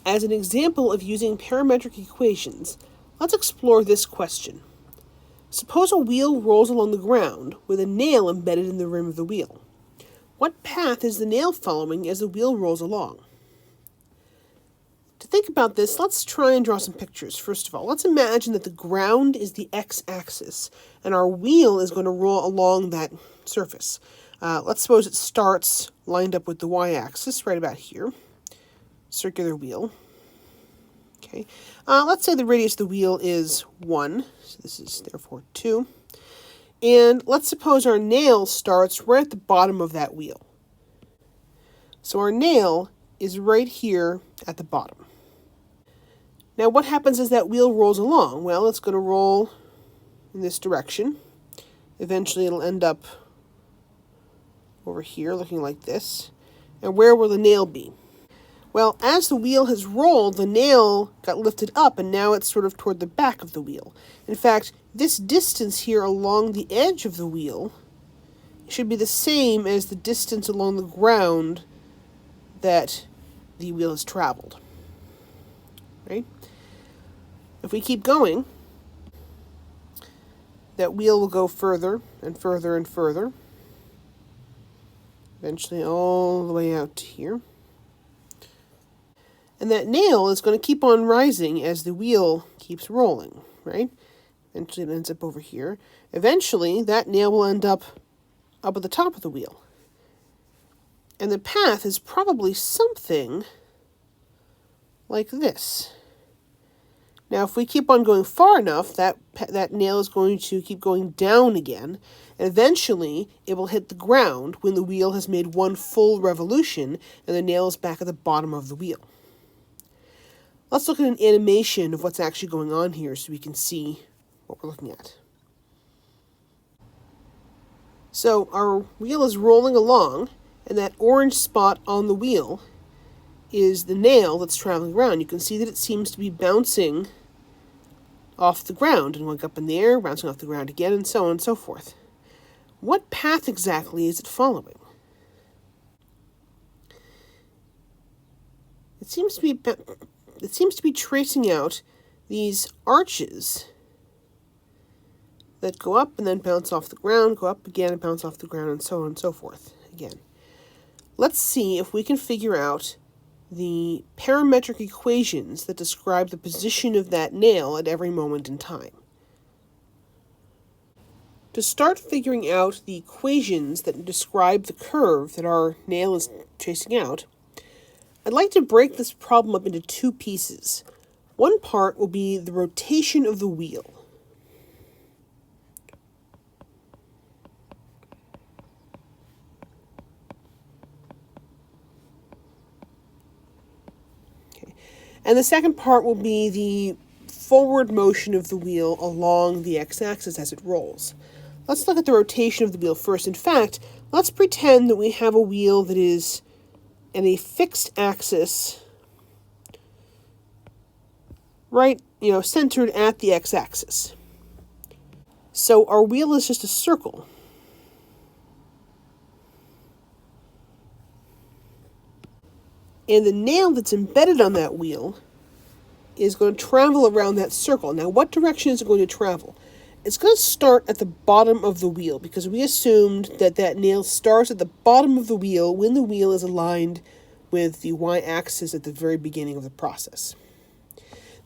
As an example of using parametric equations, let's explore this question. Suppose a wheel rolls along the ground with a nail embedded in the rim of the wheel. What path is the nail following as the wheel rolls along? To think about this, let's try and draw some pictures. First of all, let's imagine that the ground is the x-axis, and our wheel is going to roll along that surface. Let's suppose it starts lined up with the y-axis, right about here. Circular wheel. Okay. Let's say the radius of the wheel is 1, so this is therefore 2. And let's suppose our nail starts right at the bottom of that wheel. So our nail is right here at the bottom. Now what happens as that wheel rolls along? Well, it's going to roll in this direction. Eventually it'll end up over here looking like this. And where will the nail be? Well, as the wheel has rolled, the nail got lifted up and now it's sort of toward the back of the wheel. In fact, this distance here along the edge of the wheel should be the same as the distance along the ground that the wheel has traveled. Right? If we keep going, that wheel will go further and further and further, eventually all the way out to here. And that nail is going to keep on rising as the wheel keeps rolling, right? Eventually it ends up over here. Eventually, that nail will end up at the top of the wheel. And the path is probably something like this. Now, if we keep on going far enough, that nail is going to keep going down again, and eventually it will hit the ground when the wheel has made one full revolution and the nail is back at the bottom of the wheel. Let's look at an animation of what's actually going on here so we can see what we're looking at. So our wheel is rolling along, and that orange spot on the wheel is the nail that's traveling around. You can see that it seems to be bouncing off the ground and going up in the air, bouncing off the ground again, and so on and so forth. What path exactly is it following? It seems to be tracing out these arches that go up and then bounce off the ground, go up again and bounce off the ground, and so on and so forth again. Let's see if we can figure out the parametric equations that describe the position of that nail at every moment in time. To start figuring out the equations that describe the curve that our nail is chasing out, I'd like to break this problem up into two pieces. One part will be the rotation of the wheel. And the second part will be the forward motion of the wheel along the x-axis as it rolls. Let's look at the rotation of the wheel first. In fact, let's pretend that we have a wheel that is in a fixed axis, right, centered at the x-axis. So our wheel is just a circle. And the nail that's embedded on that wheel is going to travel around that circle. Now, what direction is it going to travel? It's going to start at the bottom of the wheel because we assumed that that nail starts at the bottom of the wheel when the wheel is aligned with the y-axis at the very beginning of the process.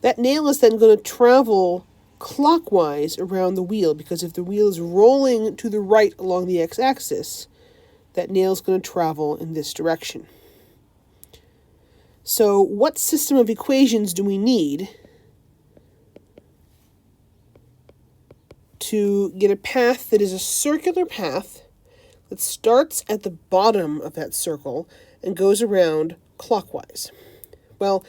That nail is then going to travel clockwise around the wheel because if the wheel is rolling to the right along the x-axis, that nail is going to travel in this direction. So what system of equations do we need to get a path that is a circular path that starts at the bottom of that circle and goes around clockwise? Well,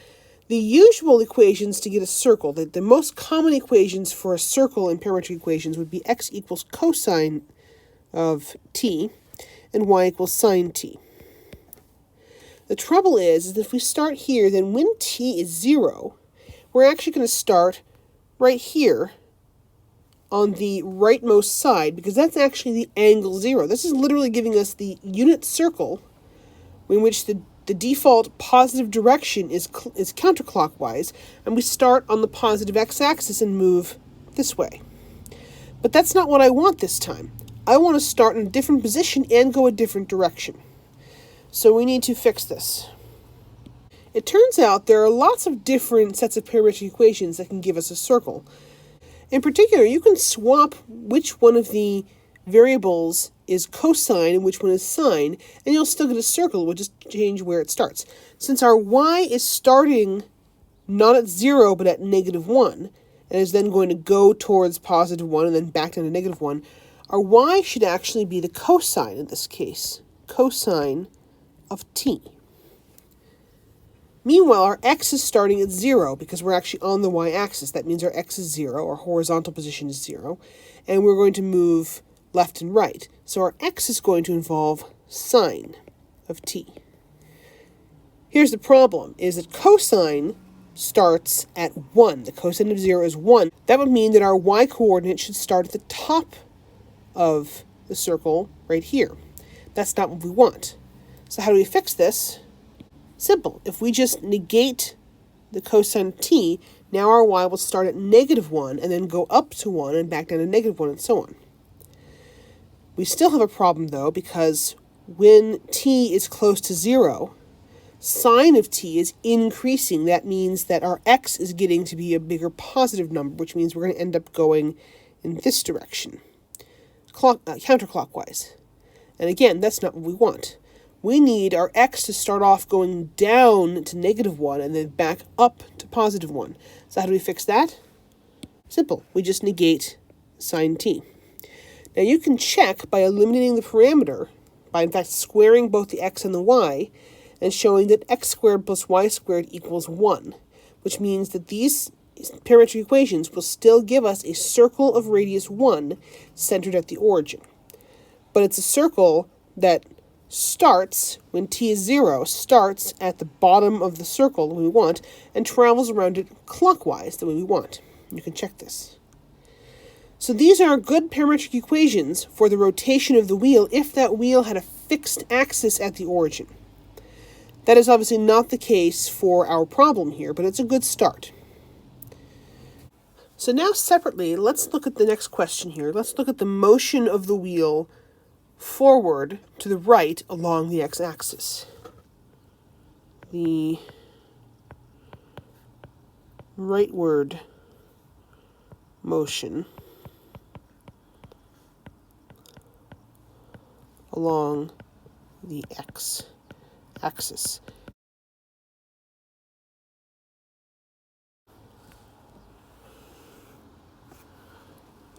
the usual equations to get a circle, the most common equations for a circle in parametric equations would be x equals cosine of t and y equals sine t. The trouble is that if we start here, then when t is 0, we're actually going to start right here on the rightmost side, because that's actually the angle 0. This is literally giving us the unit circle in which the the default positive direction is counterclockwise, and we start on the positive x-axis and move this way. But that's not what I want this time. I want to start in a different position and go a different direction. So we need to fix this. It turns out there are lots of different sets of parametric equations that can give us a circle. In particular, you can swap which one of the variables is cosine and which one is sine, and you'll still get a circle. We'll just change where it starts. Since our y is starting not at 0 but at -1, and is then going to go towards +1 and then back down to -1, our y should actually be the cosine in this case, cosine of t. Meanwhile, our x is starting at 0 because we're actually on the y-axis. That means our x is 0, our horizontal position is 0, and we're going to move left and right. So our x is going to involve sine of t. Here's the problem, is that cosine starts at 1. The cosine of 0 is 1. That would mean that our y-coordinate should start at the top of the circle right here. That's not what we want. So how do we fix this? Simple. If we just negate the cosine of t, now our y will start at -1 and then go up to 1 and back down to -1 and so on. We still have a problem though, because when t is close to 0, sine of t is increasing. That means that our x is getting to be a bigger positive number, which means we're going to end up going in this direction, counterclockwise. And again, that's not what we want. We need our x to start off going down to -1 and then back up to +1. So how do we fix that? Simple. We just negate sine t. Now you can check by eliminating the parameter, by in fact squaring both the x and the y, and showing that x squared plus y squared equals 1, which means that these parametric equations will still give us a circle of radius 1 centered at the origin. But it's a circle that starts, when t is 0, starts at the bottom of the circle that we want and travels around it clockwise the way we want. You can check this. So these are good parametric equations for the rotation of the wheel if that wheel had a fixed axis at the origin. That is obviously not the case for our problem here, but it's a good start. So now separately, let's look at the next question here. Let's look at the motion of the wheel forward to the right along the x-axis. The rightward motion along the x-axis.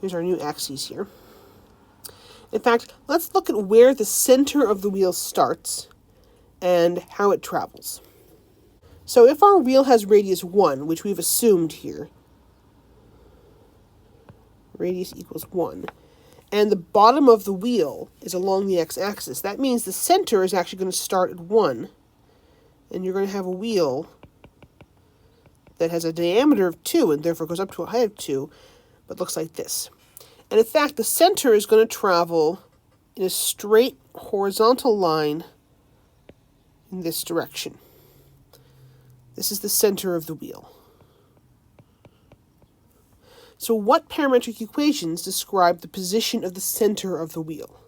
Here's our new axes here. In fact, let's look at where the center of the wheel starts and how it travels. So if our wheel has radius 1, which we've assumed here, radius equals 1, and the bottom of the wheel is along the x-axis, that means the center is actually going to start at 1, and you're going to have a wheel that has a diameter of 2 and therefore goes up to a height of 2, but looks like this. And in fact, the center is going to travel in a straight horizontal line in this direction. This is the center of the wheel. So what parametric equations describe the position of the center of the wheel?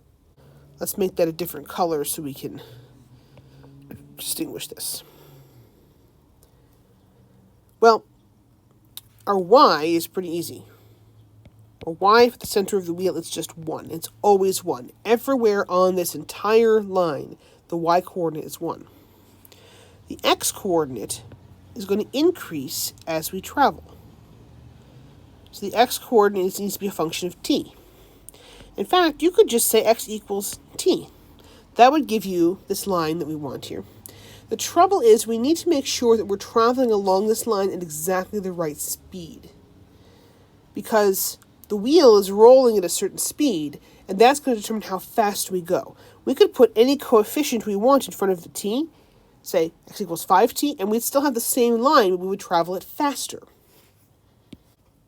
Let's make that a different color so we can distinguish this. Well, our y is pretty easy. Our y for the center of the wheel is just 1. It's always 1. Everywhere on this entire line, the y-coordinate is 1. The x-coordinate is going to increase as we travel. So the x-coordinate needs to be a function of t. In fact, you could just say x equals t. That would give you this line that we want here. The trouble is we need to make sure that we're traveling along this line at exactly the right speed, because the wheel is rolling at a certain speed, and that's going to determine how fast we go. We could put any coefficient we want in front of the t, say x equals 5t, and we'd still have the same line, but we would travel it faster.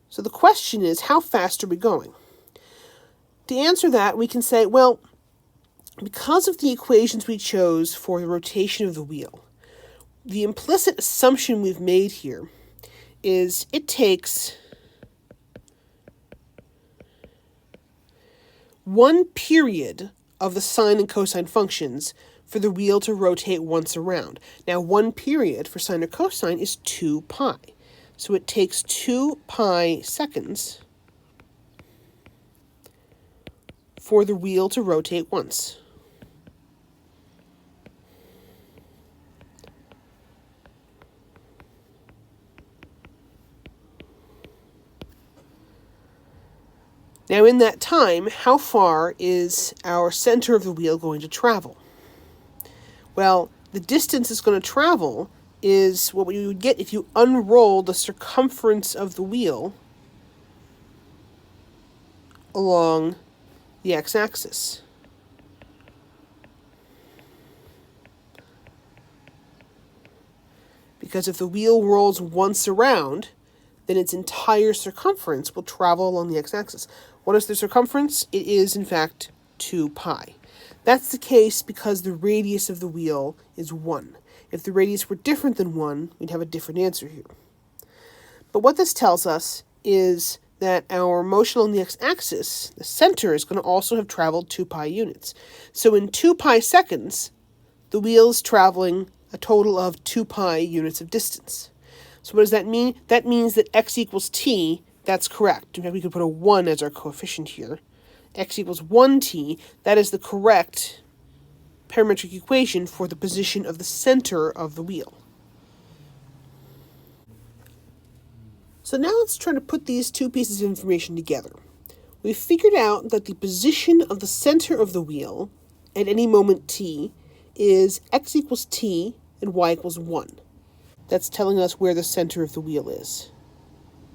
So the question is, how fast are we going? To answer that, we can say, well, because of the equations we chose for the rotation of the wheel, the implicit assumption we've made here is it takes one period of the sine and cosine functions for the wheel to rotate once around. Now, one period for sine or cosine is 2 pi. So it takes 2 pi seconds for the wheel to rotate once. Now, in that time, how far is our center of the wheel going to travel? Well, the distance it's going to travel is what you would get if you unroll the circumference of the wheel along the x-axis. Because if the wheel rolls once around, then its entire circumference will travel along the x-axis. What is the circumference? It is, in fact, 2 pi. That's the case because the radius of the wheel is 1. If the radius were different than 1, we'd have a different answer here. But what this tells us is that our motion on the x-axis, the center, is going to also have traveled 2 pi units. So in 2 pi seconds, the wheel is traveling a total of 2 pi units of distance. So what does that mean? That means that x equals t, that's correct. In fact, we could put a 1 as our coefficient here. X equals 1t, that is the correct parametric equation for the position of the center of the wheel. So now let's try to put these two pieces of information together. We've figured out that the position of the center of the wheel at any moment t is x equals t and y equals 1. That's telling us where the center of the wheel is.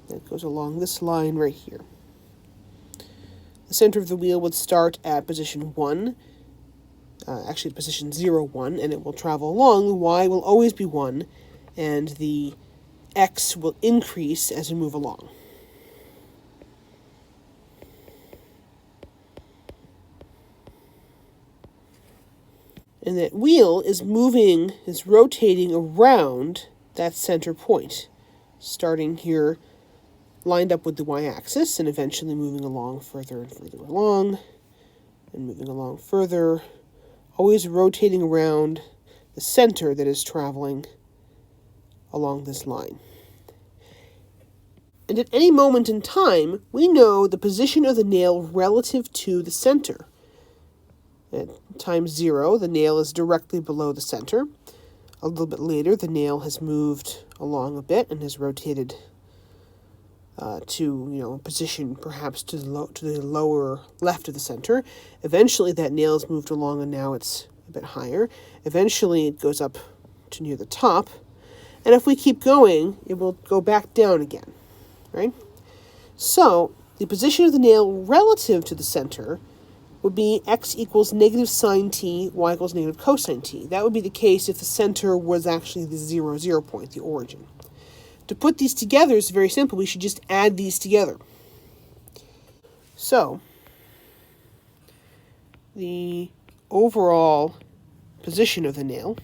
That goes along this line right here. The center of the wheel would start at position 1, actually position 0, 1, and it will travel along. Y will always be 1, and the x will increase as we move along. And that wheel is rotating around that center point, starting here lined up with the y-axis and eventually moving along further and further along and moving along further, always rotating around the center that is traveling along this line. And at any moment in time, we know the position of the nail relative to the center. At time 0, the nail is directly below the center. A little bit later, the nail has moved along a bit and has rotated to, a position perhaps to the lower left of the center. Eventually, that nail has moved along and now it's a bit higher. Eventually, it goes up to near the top. And if we keep going, it will go back down again, right? So, the position of the nail relative to the center would be x equals negative sine t, y equals negative cosine t. That would be the case if the center was actually the 0, 0 point, the origin. To put these together is very simple. We should just add these together. So, the overall position of the nail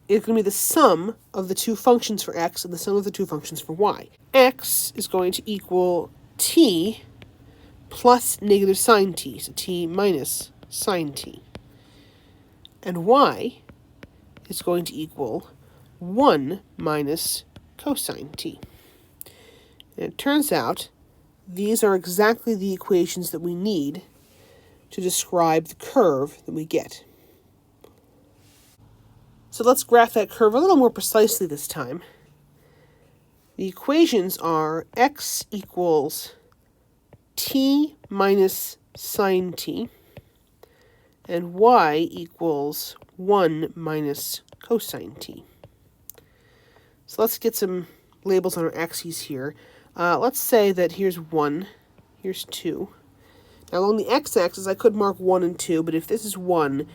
is going to be the sum of the two functions for x and the sum of the two functions for y. X is going to equal t plus negative sine t, so t minus sine t. And y is going to equal 1 minus cosine t. And it turns out these are exactly the equations that we need to describe the curve that we get. So let's graph that curve a little more precisely this time. The equations are x equals t minus sine t, and y equals 1 minus cosine t. So let's get some labels on our axes here. Let's say that here's 1, here's 2. Now along the x-axis, I could mark 1 and 2, but if this is 1,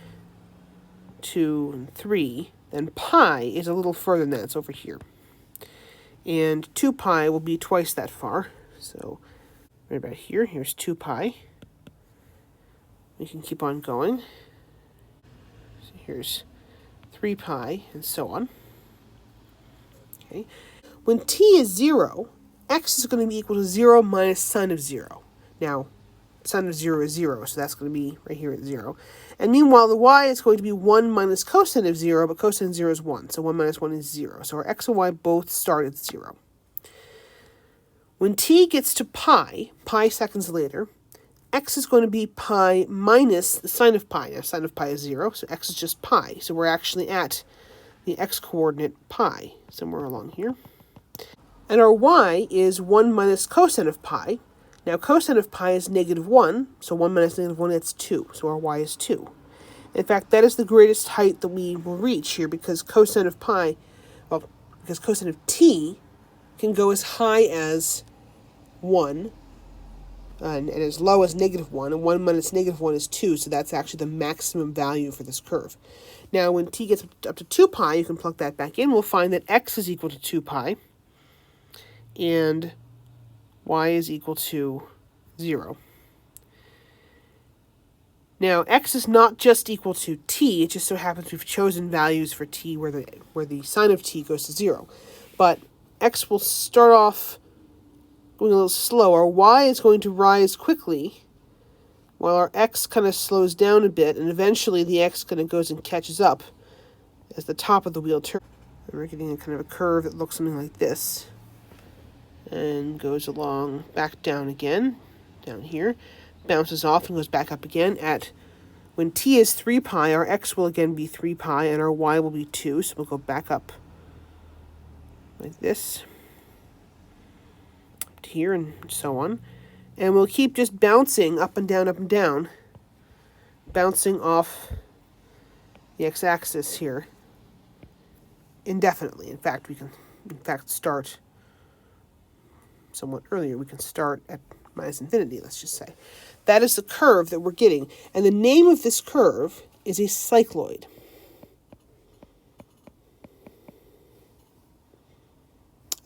2, and 3, then pi is a little further than that. It's over here. And 2 pi will be twice that far. So right about here. Here's 2 pi. We can keep on going. So here's 3 pi, and so on. Okay. When t is 0, x is going to be equal to 0 minus sine of 0. Now, sine of 0 is 0, so that's going to be right here at 0. And meanwhile, the y is going to be 1 minus cosine of 0, but cosine of 0 is 1, so 1 minus 1 is 0. So our x and y both start at 0. When t gets to pi seconds later, x is going to be pi minus the sine of pi. Now, sine of pi is 0, so x is just pi. So we're actually at the x-coordinate pi, somewhere along here. And our y is 1 minus cosine of pi. Now, cosine of pi is negative 1, so 1 minus negative 1, that's 2. So our y is 2. In fact, that is the greatest height that we will reach here because cosine of pi, well, because cosine of t can go as high as 1 and as low as negative 1, and 1 minus negative 1 is 2, so that's actually the maximum value for this curve. Now, when t gets up to 2 pi, you can plug that back in. We'll find that x is equal to 2 pi, and y is equal to 0. Now, x is not just equal to t. It just so happens we've chosen values for t where the sine of t goes to 0. But x will start off going a little slower. Y is going to rise quickly, while our x kind of slows down a bit, and eventually the x kind of goes and catches up as the top of the wheel turns. And we're getting a kind of a curve that looks something like this, and goes along back down again, down here, bounces off and goes back up again. When t is 3 pi, our x will again be 3 pi, and our y will be 2, so we'll go back up like this, up to here, and so on. And we'll keep just bouncing up and down, bouncing off the x-axis here indefinitely. In fact, we can start somewhat earlier. We can start at minus infinity, let's just say. That is the curve that we're getting. And the name of this curve is a cycloid.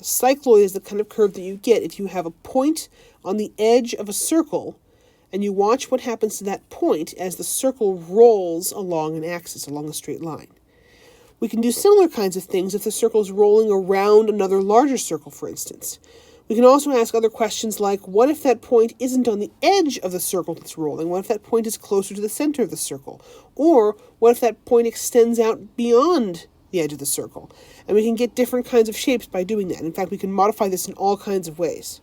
A cycloid is the kind of curve that you get if you have a point on the edge of a circle and you watch what happens to that point as the circle rolls along an axis, along a straight line. We can do similar kinds of things if the circle is rolling around another larger circle, for instance. We can also ask other questions like, what if that point isn't on the edge of the circle that's rolling? What if that point is closer to the center of the circle? Or what if that point extends out beyond the edge of the circle? And we can get different kinds of shapes by doing that. In fact, we can modify this in all kinds of ways.